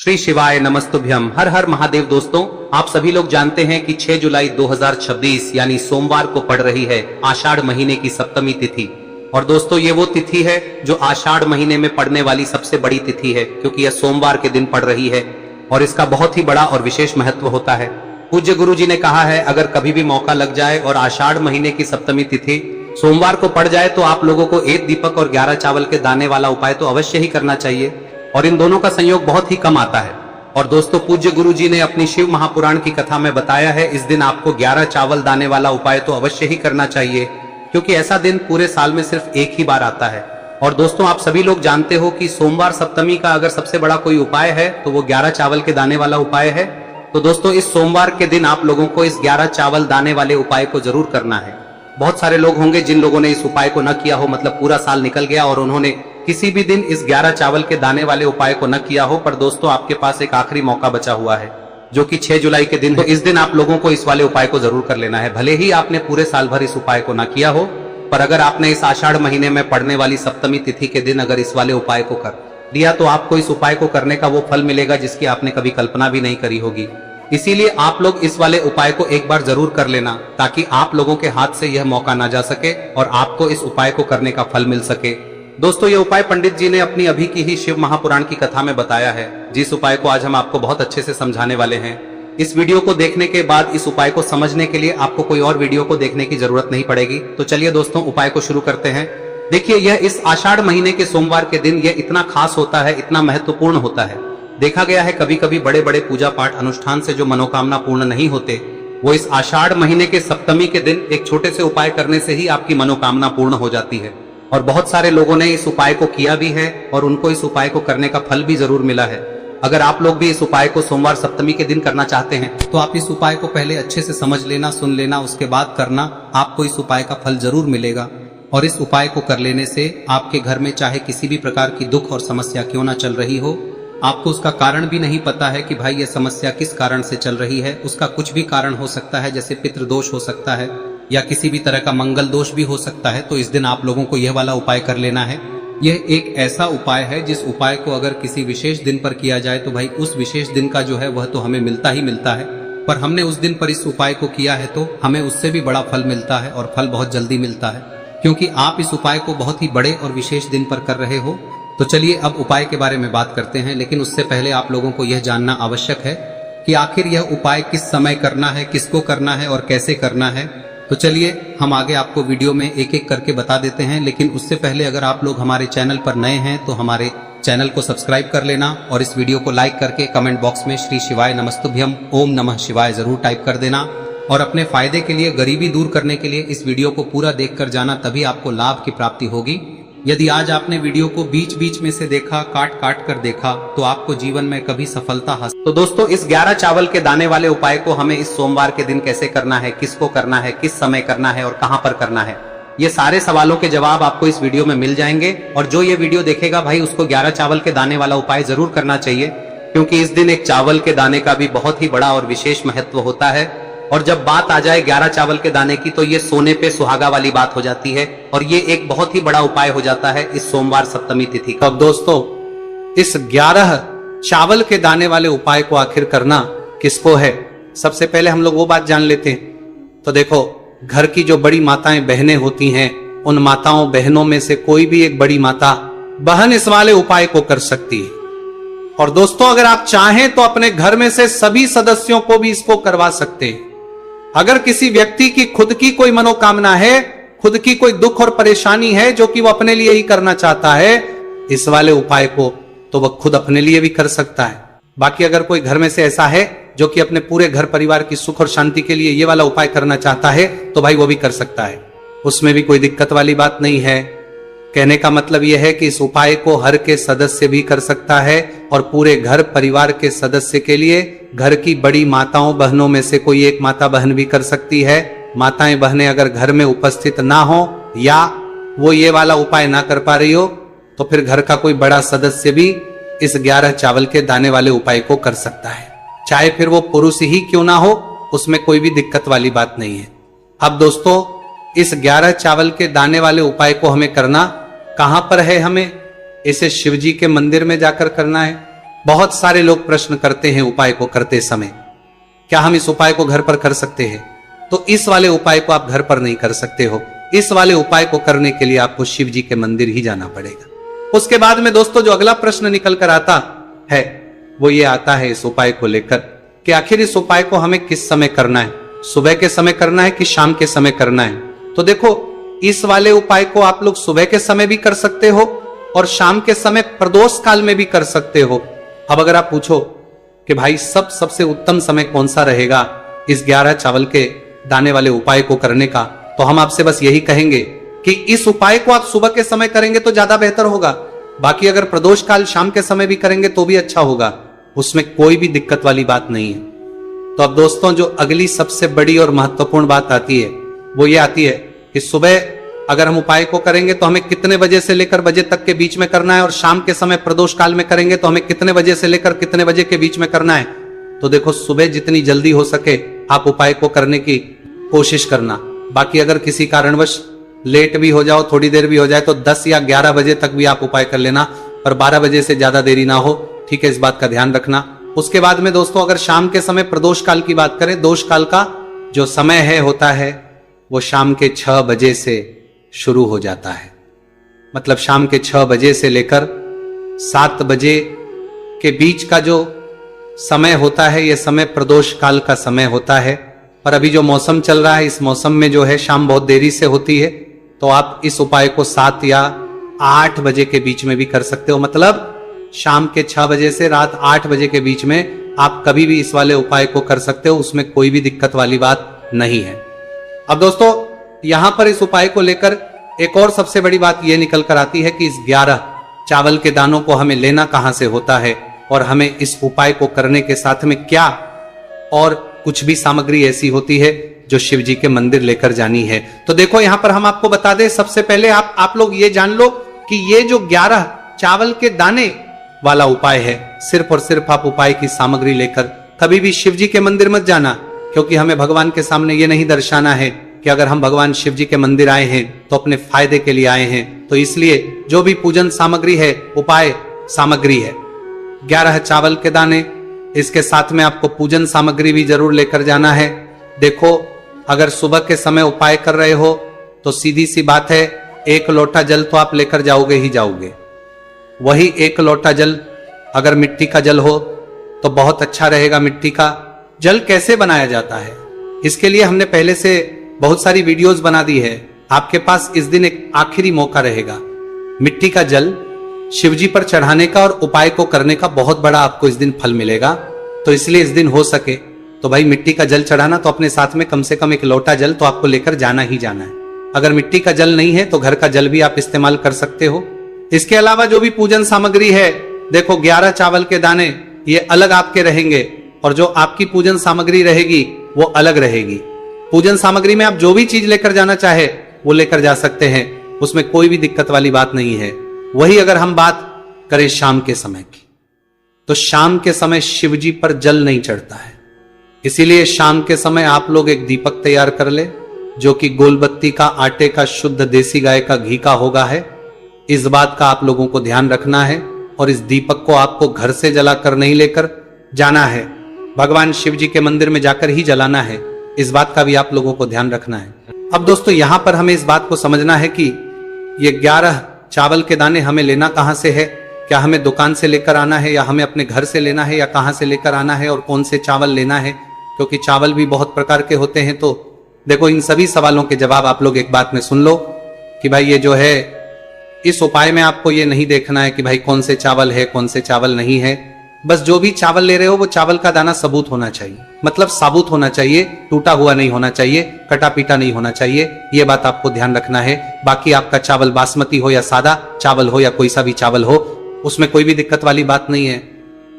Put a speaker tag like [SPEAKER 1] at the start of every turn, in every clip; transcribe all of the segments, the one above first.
[SPEAKER 1] श्री शिवाय नमस्तुभ्यम। हर हर महादेव। दोस्तों, आप सभी लोग जानते हैं कि 6 जुलाई 2026 यानी सोमवार को पड़ रही है आषाढ़ महीने की सप्तमी तिथि। और दोस्तों, ये वो तिथि है जो आषाढ़ महीने में पड़ने वाली सबसे बड़ी तिथि है, क्योंकि यह सोमवार के दिन पड़ रही है और इसका बहुत ही बड़ा और विशेष महत्व होता है। पूज्य गुरु जी ने कहा है, अगर कभी भी मौका लग जाए और आषाढ़ महीने की सप्तमी तिथि सोमवार को पड़ जाए तो आप लोगों को 1 दीपक और 11 चावल के दाने वाला उपाय तो अवश्य ही करना चाहिए, और इन दोनों का संयोग बहुत ही कम आता है। और दोस्तों, पूज्य गुरु जी ने अपनी शिव महापुराण की कथा में बताया है, इस दिन आपको 11 चावल दाने वाला उपाय तो अवश्य ही करना चाहिए, क्योंकि ऐसा दिन पूरे साल में सिर्फ एक ही बार आता है। और दोस्तों, आप सभी लोग जानते हो कि सोमवार सप्तमी का अगर सबसे बड़ा कोई उपाय है तो वो 11 चावल के दाने वाला उपाय है। तो दोस्तों, इस सोमवार के दिन आप लोगों को इस 11 चावल दाने वाले उपाय को जरूर करना है। बहुत सारे लोग होंगे जिन लोगों ने इस उपाय को न किया हो, मतलब पूरा साल निकल गया और उन्होंने किसी भी दिन इस 11 चावल के दाने वाले उपाय को न किया हो। पर दोस्तों, आपके पास एक आखिरी मौका बचा हुआ है, जो कि 6 जुलाई के दिन। तो इस दिन आप लोगों को इस वाले उपाय को जरूर कर लेना है। भले ही आपने पूरे साल भर इस उपाय को न किया हो, पर अगर आपने इस आषाढ़ महीने में पड़ने वाली सप्तमी तिथि के दिन अगर इस वाले उपाय को कर लिया तो आपको इस उपाय को करने का वो फल मिलेगा जिसकी आपने कभी कल्पना भी नहीं करी होगी। इसीलिए आप लोग इस वाले उपाय को एक बार जरूर कर लेना, ताकि आप लोगों के हाथ से यह मौका ना जा सके और आपको इस उपाय को करने का फल मिल सके। दोस्तों, ये उपाय पंडित जी ने अपनी अभी की ही शिव महापुराण की कथा में बताया है, जिस उपाय को आज हम आपको बहुत अच्छे से समझाने वाले हैं। इस वीडियो को देखने के बाद इस उपाय को समझने के लिए आपको कोई और वीडियो को देखने की जरूरत नहीं पड़ेगी। तो चलिए दोस्तों, उपाय को शुरू करते हैं। देखिए, यह इस आषाढ़ महीने के सोमवार के दिन यह इतना खास होता है, इतना महत्वपूर्ण होता है। देखा गया है कभी कभी बड़े बड़े पूजा पाठ अनुष्ठान से जो मनोकामना पूर्ण नहीं होते, वो इस आषाढ़ महीने के सप्तमी के दिन एक छोटे से उपाय करने से ही आपकी मनोकामना पूर्ण हो जाती है। और बहुत सारे लोगों ने इस उपाय को किया भी है और उनको इस उपाय को करने का फल भी जरूर मिला है। अगर आप लोग भी इस उपाय को सोमवार सप्तमी के दिन करना चाहते हैं तो आप इस उपाय को पहले अच्छे से समझ लेना, सुन लेना, उसके बाद करना। आपको इस उपाय का फल जरूर मिलेगा। और इस उपाय को कर लेने से आपके घर में चाहे किसी भी प्रकार की दुख और समस्या क्यों ना चल रही हो, आपको उसका कारण भी नहीं पता है कि भाई ये समस्या किस कारण से चल रही है, उसका कुछ भी कारण हो सकता है, जैसे पितृदोष हो सकता है या किसी भी तरह का मंगल दोष भी हो सकता है। तो इस दिन आप लोगों को यह वाला उपाय कर लेना है। यह एक ऐसा उपाय है जिस उपाय को अगर किसी विशेष दिन पर किया जाए तो भाई उस विशेष दिन का जो है वह तो हमें मिलता ही मिलता है, पर हमने उस दिन पर इस उपाय को किया है तो हमें उससे भी बड़ा फल मिलता है, और फल बहुत जल्दी मिलता है, क्योंकि आप इस उपाय को बहुत ही बड़े और विशेष दिन पर कर रहे हो। तो चलिए अब उपाय के बारे में बात करते हैं, लेकिन उससे पहले आप लोगों को यह जानना आवश्यक है कि आखिर यह उपाय किस समय करना है, किसको करना है और कैसे करना है। तो चलिए हम आगे आपको वीडियो में एक एक करके बता देते हैं, लेकिन उससे पहले अगर आप लोग हमारे चैनल पर नए हैं तो हमारे चैनल को सब्सक्राइब कर लेना और इस वीडियो को लाइक करके कमेंट बॉक्स में श्री शिवाय नमस्तुभ्यम ओम नमः शिवाय जरूर टाइप कर देना। और अपने फायदे के लिए, गरीबी दूर करने के लिए इस वीडियो को पूरा देख कर जाना, तभी आपको लाभ की प्राप्ति होगी। यदि आज आपने वीडियो को बीच बीच में से देखा, काट काट कर देखा, तो आपको जीवन में कभी सफलता हासिल। तो दोस्तों, इस 11 चावल के दाने वाले उपाय को हमें इस सोमवार के दिन कैसे करना है, किसको करना है, किस समय करना है और कहां पर करना है, ये सारे सवालों के जवाब आपको इस वीडियो में मिल जाएंगे। और जो ये वीडियो देखेगा भाई, उसको 11 चावल के दाने वाला उपाय जरूर करना चाहिए, क्योंकि इस दिन एक चावल के दाने का भी बहुत ही बड़ा और विशेष महत्व होता है। और जब बात आ जाए 11 चावल के दाने की, तो ये सोने पे सुहागा वाली बात हो जाती है, और ये एक बहुत ही बड़ा उपाय हो जाता है इस सोमवार सप्तमी तिथि का।
[SPEAKER 2] अब दोस्तों, इस 11 चावल के दाने वाले उपाय को आखिर करना किसको है, सबसे पहले हम लोग वो बात जान लेते हैं। तो देखो, घर की जो बड़ी माताएं बहनें होती हैं, उन माताओं बहनों में से कोई भी एक बड़ी माता बहन इस वाले उपाय को कर सकती है। और दोस्तों, अगर आप चाहें तो अपने घर में से सभी सदस्यों को भी इसको करवा सकते हैं। अगर किसी व्यक्ति की खुद की कोई मनोकामना है, खुद की कोई दुख और परेशानी है जो कि वो अपने लिए ही करना चाहता है, इस वाले उपाय को तो वह खुद अपने लिए भी कर सकता है। बाकी अगर कोई घर में से ऐसा है जो कि अपने पूरे घर परिवार की सुख और शांति के लिए ये वाला उपाय करना चाहता है, तो भाई वो भी कर सकता है, उसमें भी कोई दिक्कत वाली बात नहीं है। कहने का मतलब यह है कि इस उपाय को हर के सदस्य भी कर सकता है, और पूरे घर परिवार के सदस्य के लिए घर की बड़ी माताओं बहनों में से कोई एक माता बहन भी कर सकती है। माताएं बहनें अगर घर में उपस्थित ना हो या वो ये वाला उपाय ना कर पा रही हो, तो फिर घर का कोई बड़ा सदस्य भी इस 11 चावल के दाने वाले उपाय को कर सकता है, चाहे फिर वो पुरुष ही क्यों ना हो, उसमें कोई भी दिक्कत वाली बात नहीं है। अब दोस्तों, इस 11 चावल के दाने वाले उपाय को हमें करना कहां पर है, हमें इसे शिव जी के मंदिर में जाकर करना है। बहुत सारे लोग प्रश्न करते हैं उपाय को करते समय, क्या हम इस उपाय को घर पर कर सकते हैं? तो इस वाले उपाय को आप घर पर नहीं कर सकते हो। इस वाले उपाय को करने के लिए आपको शिव जी के मंदिर ही जाना पड़ेगा। उसके बाद में दोस्तों जो अगला प्रश्न निकल कर आता है वो ये आता है इस उपाय को लेकर कि आखिर इस उपाय को हमें किस समय करना है, सुबह के समय करना है कि शाम के समय करना है? तो देखो, इस वाले उपाय को आप लोग सुबह के समय भी कर सकते हो और शाम के समय प्रदोष काल में भी कर सकते हो। अब अगर आप पूछो कि भाई सबसे उत्तम समय कौन सा रहेगा इस 11 चावल के दाने वाले उपाय को करने का, तो हम आपसे बस यही कहेंगे कि इस उपाय को आप सुबह के समय करेंगे तो ज्यादा बेहतर होगा। बाकी अगर प्रदोष काल शाम के समय भी करेंगे तो भी अच्छा होगा, उसमें कोई भी दिक्कत वाली बात नहीं है। तो अब दोस्तों जो अगली सबसे बड़ी और महत्वपूर्ण बात आती है वो ये आती है कि सुबह अगर हम उपाय को करेंगे तो हमें कितने बजे से लेकर बजे तक के बीच में करना है, और शाम के समय प्रदोष काल में करेंगे तो हमें कितने बजे से लेकर कितने बजे के बीच में करना है। तो देखो, सुबह जितनी जल्दी हो सके आप उपाय को करने की कोशिश करना। बाकी अगर किसी कारणवश लेट भी हो जाओ, थोड़ी देर भी हो जाए, तो 10 या 11 बजे तक भी आप उपाय कर लेना, पर 12 बजे से ज्यादा देरी ना हो, ठीक है? इस बात का ध्यान रखना। उसके बाद में दोस्तों अगर शाम के समय प्रदोष काल की बात करें, दोष काल का जो समय है होता है वो शाम के 6 बजे से शुरू हो जाता है। मतलब शाम के 6 बजे से लेकर 7 बजे के बीच का जो समय होता है ये समय प्रदोष काल का समय होता है। पर अभी जो मौसम चल रहा है इस मौसम में जो है शाम बहुत देरी से होती है, तो आप इस उपाय को 7 या 8 बजे के बीच में भी कर सकते हो। मतलब शाम के 6 बजे से रात 8 बजे के बीच में आप कभी भी इस वाले उपाय को कर सकते हो, उसमें कोई भी दिक्कत वाली बात नहीं है। अब दोस्तों यहां पर इस उपाय को लेकर एक और सबसे बड़ी बात यह निकल कर आती है कि इस 11 चावल के दानों को हमें लेना कहां से होता है, और हमें इस उपाय को करने के साथ में क्या और कुछ भी सामग्री ऐसी होती है जो शिव जी के मंदिर लेकर जानी है। तो देखो यहां पर हम आपको बता दें, सबसे पहले आप लोग ये जान लो कि ये जो 11 चावल के दाने वाला उपाय है, सिर्फ और सिर्फ आप उपाय की सामग्री लेकर कभी भी शिव जी के मंदिर मत जाना, क्योंकि हमें भगवान के सामने ये नहीं दर्शाना है कि अगर हम भगवान शिव जी के मंदिर आए हैं तो अपने फायदे के लिए आए हैं। तो इसलिए जो भी पूजन सामग्री है उपाय सामग्री है 11 चावल के दाने, इसके साथ में आपको पूजन सामग्री भी जरूर लेकर जाना है। देखो, अगर सुबह के समय उपाय कर रहे हो तो सीधी सी बात है, 1 लोटा जल तो आप लेकर जाओगे ही जाओगे। वही 1 लोटा जल अगर मिट्टी का जल हो तो बहुत अच्छा रहेगा। मिट्टी का जल कैसे बनाया जाता है इसके लिए हमने पहले से बहुत सारी वीडियोस बना दी है। आपके पास इस दिन एक आखिरी मौका रहेगा मिट्टी का जल शिवजी पर चढ़ाने का और उपाय को करने का, बहुत बड़ा आपको इस दिन फल मिलेगा। तो इसलिए इस दिन हो सके तो भाई मिट्टी का जल चढ़ाना, तो अपने साथ में कम से कम 1 लोटा जल तो आपको लेकर जाना ही जाना है। अगर मिट्टी का जल नहीं है तो घर का जल भी आप इस्तेमाल कर सकते हो। इसके अलावा जो भी पूजन सामग्री है, देखो 11 चावल के दाने ये अलग आपके रहेंगे और जो आपकी पूजन सामग्री रहेगी वो अलग रहेगी। पूजन सामग्री में आप जो भी चीज लेकर जाना चाहे वो लेकर जा सकते हैं, उसमें कोई भी दिक्कत वाली बात नहीं है। वही अगर हम बात करें शाम के समय की, तो शाम के समय शिवजी पर जल नहीं चढ़ता है, इसीलिए शाम के समय आप लोग एक दीपक तैयार कर ले जो कि गोलबत्ती का, आटे का, शुद्ध देसी गाय का घी का होगा है। इस बात का आप लोगों को ध्यान रखना है और इस दीपक को आपको घर से जलाकर नहीं लेकर जाना है, भगवान शिव जी के मंदिर में जाकर ही जलाना है। इस बात का भी आप लोगों को ध्यान रखना है। अब दोस्तों यहां पर हमें इस बात को समझना है कि ये 11 चावल के दाने हमें लेना कहां से है, क्या हमें दुकान से लेकर आना है या हमें अपने घर से लेना है या कहां से लेकर आना है और कौन से चावल लेना है, क्योंकि चावल भी बहुत प्रकार के होते हैं। तो देखो इन सभी सवालों के जवाब आप लोग एक बात में सुन लो कि भाई ये जो है इस उपाय में आपको ये नहीं देखना है कि भाई कौन से चावल है कौन से चावल नहीं है, बस जो भी चावल ले रहे हो वो चावल का दाना सबूत होना चाहिए, मतलब साबुत होना चाहिए, टूटा हुआ नहीं होना चाहिए, कटा पीटा नहीं होना चाहिए। ये बात आपको ध्यान रखना है। बाकी आपका चावल बासमती हो या सादा चावल हो या कोई सा भी चावल हो, उसमें कोई भी दिक्कत वाली बात नहीं है।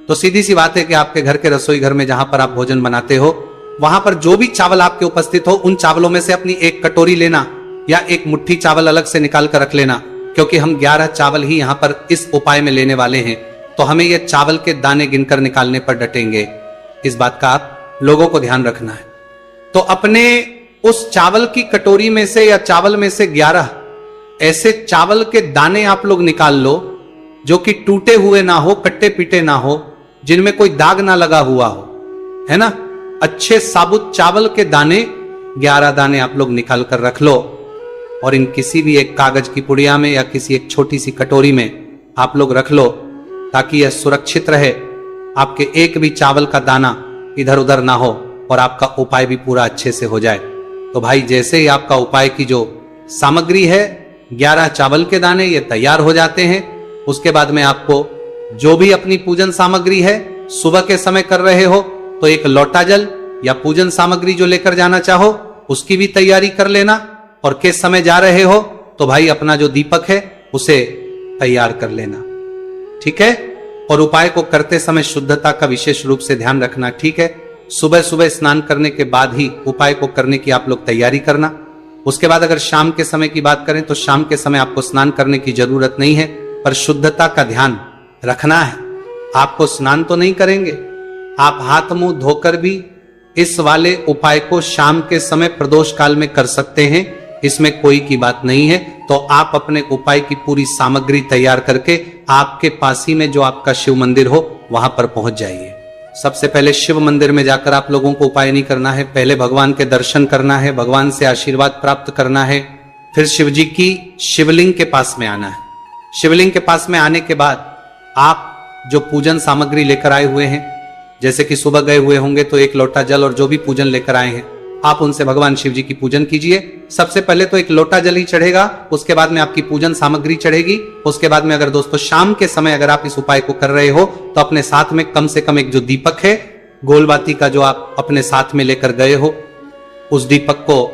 [SPEAKER 2] तो सीधी सी बात है कि आपके घर के रसोई घर में जहां पर आप भोजन बनाते हो वहां पर जो भी चावल आपके उपस्थित हो उन चावलों में से अपनी 1 कटोरी लेना या 1 मुट्ठी चावल अलग से निकाल कर रख लेना, क्योंकि हम 11 चावल ही यहां पर इस उपाय में लेने वाले हैं। तो हमें ये चावल के दाने गिनकर निकालने पर डटेंगे, इस बात का आप लोगों को ध्यान रखना है। तो अपने उस चावल की कटोरी में से या चावल में से 11 ऐसे चावल के दाने आप लोग निकाल लो जो कि टूटे हुए ना हो, कट्टे पीटे ना हो, जिनमें कोई दाग ना लगा हुआ हो, है ना। अच्छे साबुत चावल के दाने 11 दाने आप लोग निकाल कर रख लो और इन किसी भी एक कागज की पुड़िया में या किसी एक छोटी सी कटोरी में आप लोग रख लो, ताकि यह सुरक्षित रहे, आपके एक भी चावल का दाना इधर उधर ना हो और आपका उपाय भी पूरा अच्छे से हो जाए। तो भाई जैसे ही आपका उपाय की जो सामग्री है 11 चावल के दाने ये तैयार हो जाते हैं, उसके बाद में आपको जो भी अपनी पूजन सामग्री है सुबह के समय कर रहे हो तो एक लोटा जल या पूजन सामग्री जो लेकर जाना चाहो उसकी भी तैयारी कर लेना, और किस समय जा रहे हो तो भाई अपना जो दीपक है उसे तैयार कर लेना, ठीक है। और उपाय को करते समय शुद्धता का विशेष रूप से ध्यान रखना, ठीक है। सुबह सुबह स्नान करने के बाद ही उपाय को करने की आप लोग तैयारी करना। उसके बाद अगर शाम के समय की बात करें तो शाम के समय आपको स्नान करने की जरूरत नहीं है, पर शुद्धता का ध्यान रखना है। आपको स्नान तो नहीं करेंगे, आप हाथ मुंह धोकर भी इस वाले उपाय को शाम के समय प्रदोष काल में कर सकते हैं, इसमें कोई की बात नहीं है। तो आप अपने उपाय की पूरी सामग्री तैयार करके आपके पास ही में जो आपका शिव मंदिर हो वहां पर पहुंच जाइए। सबसे पहले शिव मंदिर में जाकर आप लोगों को उपाय नहीं करना है, पहले भगवान के दर्शन करना है, भगवान से आशीर्वाद प्राप्त करना है, फिर शिव जी की शिवलिंग के पास में आना है। शिवलिंग के पास में आने के बाद आप जो पूजन सामग्री लेकर आए हुए हैं, जैसे कि सुबह गए हुए होंगे तो एक लोटा जल और जो भी पूजन लेकर आए हैं आप उनसे भगवान शिव जी की पूजन कीजिए। सबसे पहले तो एक लोटा जल ही चढ़ेगा, उसके बाद में आपकी पूजन सामग्री चढ़ेगी। उसके बाद में अगर दोस्तों शाम के समय अगर आप इस उपाय को कर रहे हो तो अपने साथ में कम से कम एक जो दीपक है गोलबाती का जो आप अपने साथ में लेकर गए हो, उस दीपक को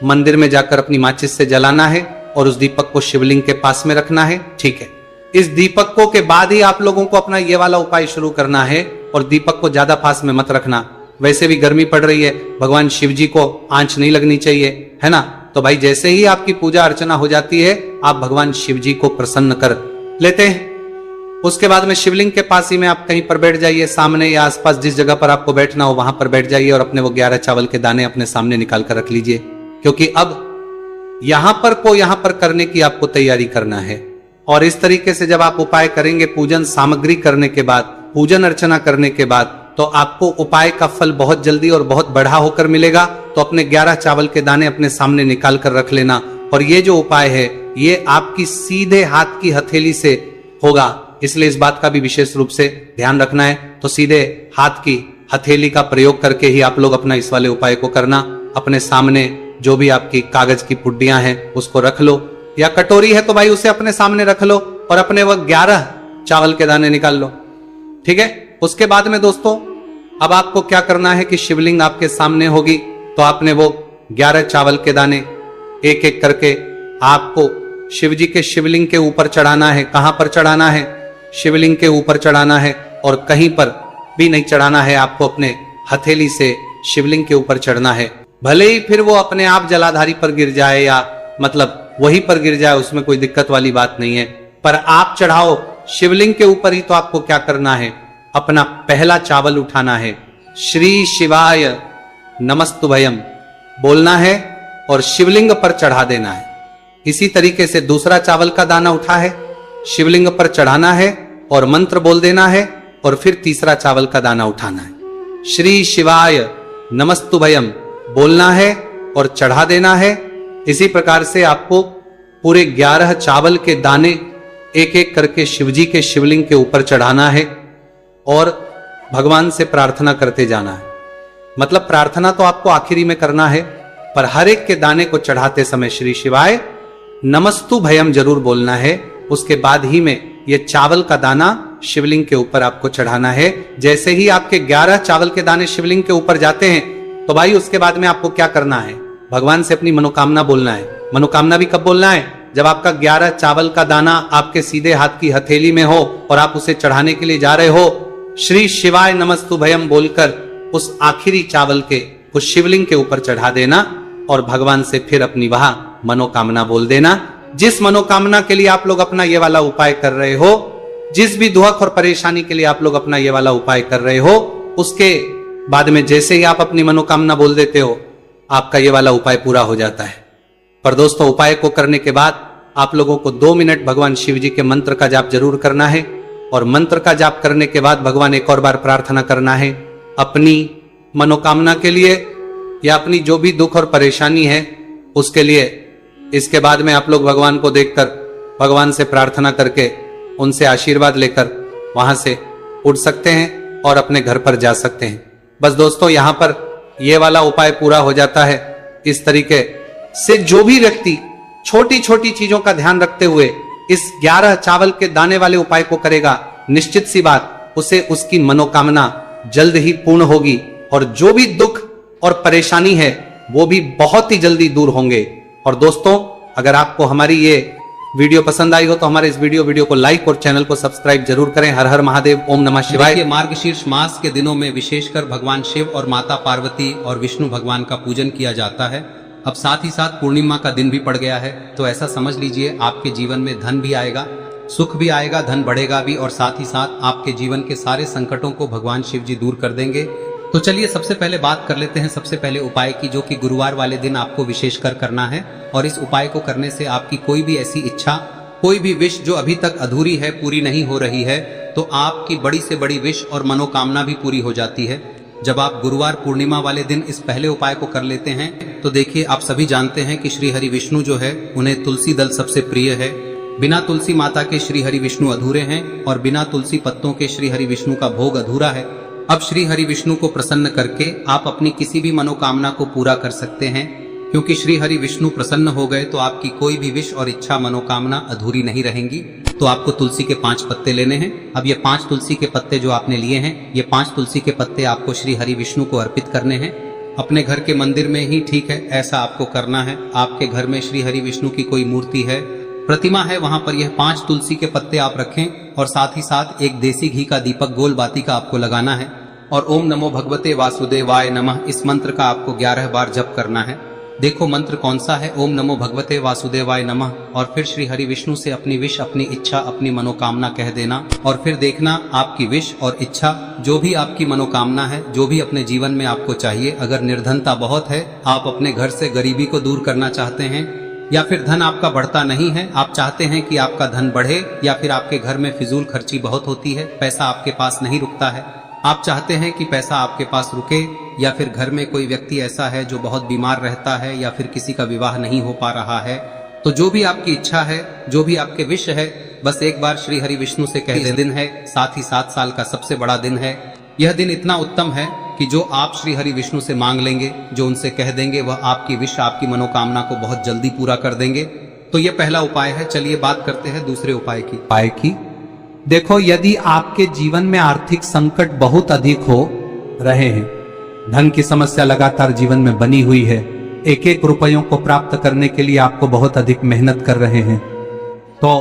[SPEAKER 2] मंदिर में जाकर अपनी माचिस से जलाना है और उस दीपक को शिवलिंग के पास में रखना है, ठीक है। इस दीपकों के बाद ही आप लोगों को अपना ये वाला उपाय शुरू करना है, और दीपक को ज्यादा पास में मत रखना, वैसे भी गर्मी पड़ रही है, भगवान शिव जी को आंच नहीं लगनी चाहिए, है ना। तो भाई जैसे ही आपकी पूजा अर्चना हो जाती है आप भगवान शिव जी को प्रसन्न कर लेते हैं। उसके बाद में शिवलिंग के पास ही में आप कहीं पर बैठ जाइए, सामने या आसपास जिस जगह पर आपको बैठना हो वहां पर बैठ जाइए और अपने वो 11 चावल के दाने अपने सामने निकाल कर रख लीजिए, क्योंकि अब यहां पर करने की आपको तैयारी करना है। और इस तरीके से जब आप उपाय करेंगे पूजन सामग्री करने के बाद, पूजन अर्चना करने के बाद, तो आपको उपाय का फल बहुत जल्दी और बहुत बढ़ा होकर मिलेगा। तो अपने 11 चावल के दाने अपने सामने निकाल कर रख लेना, और ये जो उपाय है ये आपकी सीधे हाथ की हथेली से होगा, इसलिए इस बात का भी विशेष रूप से ध्यान रखना है। तो सीधे हाथ की हथेली का प्रयोग करके ही आप लोग अपना इस वाले उपाय को करना। अपने सामने जो भी आपकी कागज की पुड्डियां हैं उसको रख लो, या कटोरी है तो भाई उसे अपने सामने रख लो और अपने वो 11 चावल के दाने निकाल लो, ठीक है। उसके बाद में दोस्तों अब आपको क्या करना है कि शिवलिंग आपके सामने होगी, तो आपने वो 11 चावल के दाने एक एक करके आपको शिव जी के शिवलिंग के ऊपर चढ़ाना है। कहां पर चढ़ाना है? शिवलिंग के ऊपर चढ़ाना है, और कहीं पर भी नहीं चढ़ाना है, आपको अपने हथेली से शिवलिंग के ऊपर चढ़ना है। भले ही फिर वो अपने आप जलाधारी पर गिर जाए या मतलब वहीं पर गिर जाए, उसमें कोई दिक्कत वाली बात नहीं है, पर आप चढ़ाओ शिवलिंग के ऊपर ही। तो आपको क्या करना है, अपना पहला चावल उठाना है, श्री शिवाय नमस्तुभयम बोलना है और शिवलिंग पर चढ़ा देना है। इसी तरीके से दूसरा चावल का दाना उठा है, शिवलिंग पर चढ़ाना है और मंत्र बोल देना है, और फिर तीसरा चावल का दाना उठाना है, श्री शिवाय नमस्तुभयम बोलना है और चढ़ा देना है। इसी प्रकार से आपको पूरे 11 चावल के दाने एक एक करके शिवजी के शिवलिंग के ऊपर चढ़ाना है और भगवान से प्रार्थना करते जाना है। मतलब प्रार्थना तो आपको आखिरी में करना है, पर हर एक के दाने को चढ़ाते समय श्री शिवाय नमस्तु भयम जरूर बोलना है। उसके बाद ही में ये चावल का दाना शिवलिंग के ऊपर आपको चढ़ाना है। जैसे ही आपके 11 चावल के दाने शिवलिंग के ऊपर जाते हैं तो भाई उसके बाद में आपको क्या करना है, भगवान से अपनी मनोकामना बोलना है। मनोकामना भी कब बोलना है? जब आपका 11 चावल का दाना आपके सीधे हाथ की हथेली में हो और आप उसे चढ़ाने के लिए जा रहे हो, श्री शिवाय नमस्तु भयम बोलकर उस आखिरी चावल के उस शिवलिंग के ऊपर चढ़ा देना और भगवान से फिर अपनी वह मनोकामना बोल देना। जिस मनोकामना के लिए आप लोग अपना ये वाला उपाय कर रहे हो, जिस भी दुख और परेशानी के लिए आप लोग अपना ये वाला उपाय कर रहे हो, उसके बाद में जैसे ही आप अपनी मनोकामना बोल देते हो आपका ये वाला उपाय पूरा हो जाता है। पर दोस्तों उपाय को करने के बाद आप लोगों को 2 मिनट भगवान शिव जी के मंत्र का जाप जरूर करना है और मंत्र का जाप करने के बाद भगवान एक और बार प्रार्थना करना है अपनी मनोकामना के लिए या अपनी जो भी दुख और परेशानी है उसके लिए। इसके बाद में आप लोग भगवान को देखकर भगवान से प्रार्थना करके उनसे आशीर्वाद लेकर वहां से उठ सकते हैं और अपने घर पर जा सकते हैं। बस दोस्तों, यहां पर यह वाला उपाय पूरा हो जाता है। इस तरीके से जो भी व्यक्ति छोटी छोटी चीजों का ध्यान रखते हुए इस 11 चावल के दाने वाले उपाय को करेगा, निश्चित सी बात उसे उसकी मनोकामना जल्द ही पूर्ण होगी और जो भी दुख और परेशानी है वो भी बहुत ही जल्दी दूर होंगे। और दोस्तों, अगर आपको हमारी ये वीडियो पसंद आई हो तो हमारे इस वीडियो को लाइक और चैनल को सब्सक्राइब जरूर करें। हर हर महादेव, ओम नमः शिवाय।
[SPEAKER 1] मार्गशीर्ष मास के दिनों में विशेषकर भगवान शिव और माता पार्वती और विष्णु भगवान का पूजन किया जाता है। अब साथ ही साथ पूर्णिमा का दिन भी पड़ गया है, तो ऐसा समझ लीजिए आपके जीवन में धन भी आएगा, सुख भी आएगा, धन बढ़ेगा भी और साथ ही साथ आपके जीवन के सारे संकटों को भगवान शिव जी दूर कर देंगे। तो चलिए सबसे पहले बात कर लेते हैं सबसे पहले उपाय की, जो कि गुरुवार वाले दिन आपको विशेषकर करना है। और इस उपाय को करने से आपकी कोई भी ऐसी इच्छा, कोई भी विश जो अभी तक अधूरी है, पूरी नहीं हो रही है, तो आपकी बड़ी से बड़ी विश और मनोकामना भी पूरी हो जाती है जब आप गुरुवार पूर्णिमा वाले दिन इस पहले उपाय को कर लेते हैं। तो देखिए, आप सभी जानते हैं कि श्री हरि विष्णु जो है उन्हें तुलसी दल सबसे प्रिय है। बिना तुलसी माता के श्री हरि विष्णु अधूरे हैं और बिना तुलसी पत्तों के श्री हरि विष्णु का भोग अधूरा है। अब श्री हरि विष्णु को प्रसन्न करके आप अपनी किसी भी मनोकामना को पूरा कर सकते हैं, क्योंकि श्री हरि विष्णु प्रसन्न हो गए तो आपकी कोई भी विश और इच्छा मनोकामना अधूरी नहीं रहेंगी। तो आपको तुलसी के 5 पत्ते लेने हैं। अब ये 5 तुलसी के पत्ते जो आपने लिए हैं, ये 5 तुलसी के पत्ते आपको श्री हरि विष्णु को अर्पित करने हैं। अपने घर के मंदिर में ही ठीक है, ऐसा आपको करना है। आपके घर में श्री हरि विष्णु की कोई मूर्ति है, प्रतिमा है, वहां पर यह 5 तुलसी के पत्ते आप रखें और साथ ही साथ एक देसी घी का दीपक गोल बाती का आपको लगाना है और ओम नमो भगवते वासुदेवाय नमः इस मंत्र का आपको 11 बार जप करना है। देखो मंत्र कौन सा है, ओम नमो भगवते वासुदेवाय नमः, और फिर श्री हरि विष्णु से अपनी विश, अपनी इच्छा, अपनी मनोकामना कह देना और फिर देखना आपकी विश और इच्छा, जो भी आपकी मनोकामना है, जो भी अपने जीवन में आपको चाहिए। अगर निर्धनता बहुत है, आप अपने घर से गरीबी को दूर करना चाहते हैं, या फिर धन आपका बढ़ता नहीं है, आप चाहते हैं कि आपका धन बढ़े, या फिर आपके घर में फिजूल खर्ची बहुत होती है, पैसा आपके पास नहीं रुकता है, आप चाहते हैं कि पैसा आपके पास रुके, या फिर घर में कोई व्यक्ति ऐसा है जो बहुत बीमार रहता है, या फिर किसी का विवाह नहीं हो पा रहा है, तो जो भी आपकी इच्छा है, जो भी आपके विश है, बस एक बार श्री हरि विष्णु से कह दें। दिन है, साथ ही 7 साल का सबसे बड़ा दिन है। यह दिन इतना उत्तम है कि जो आप श्री हरि विष्णु से मांग लेंगे, जो उनसे कह देंगे, वह आपकी विश, आपकी मनोकामना को बहुत जल्दी पूरा कर देंगे। तो यह पहला उपाय है। चलिए बात करते हैं दूसरे उपाय की।
[SPEAKER 2] देखो, यदि आपके जीवन में आर्थिक संकट बहुत अधिक हो रहे हैं, धन की समस्या लगातार जीवन में बनी हुई है, एक एक रुपयों को प्राप्त करने के लिए आपको बहुत अधिक मेहनत कर रहे हैं, तो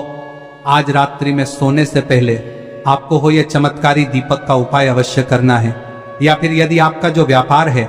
[SPEAKER 2] आज रात्रि में सोने से पहले आपको हो यह चमत्कारी दीपक का उपाय अवश्य करना है। या फिर यदि आपका जो व्यापार है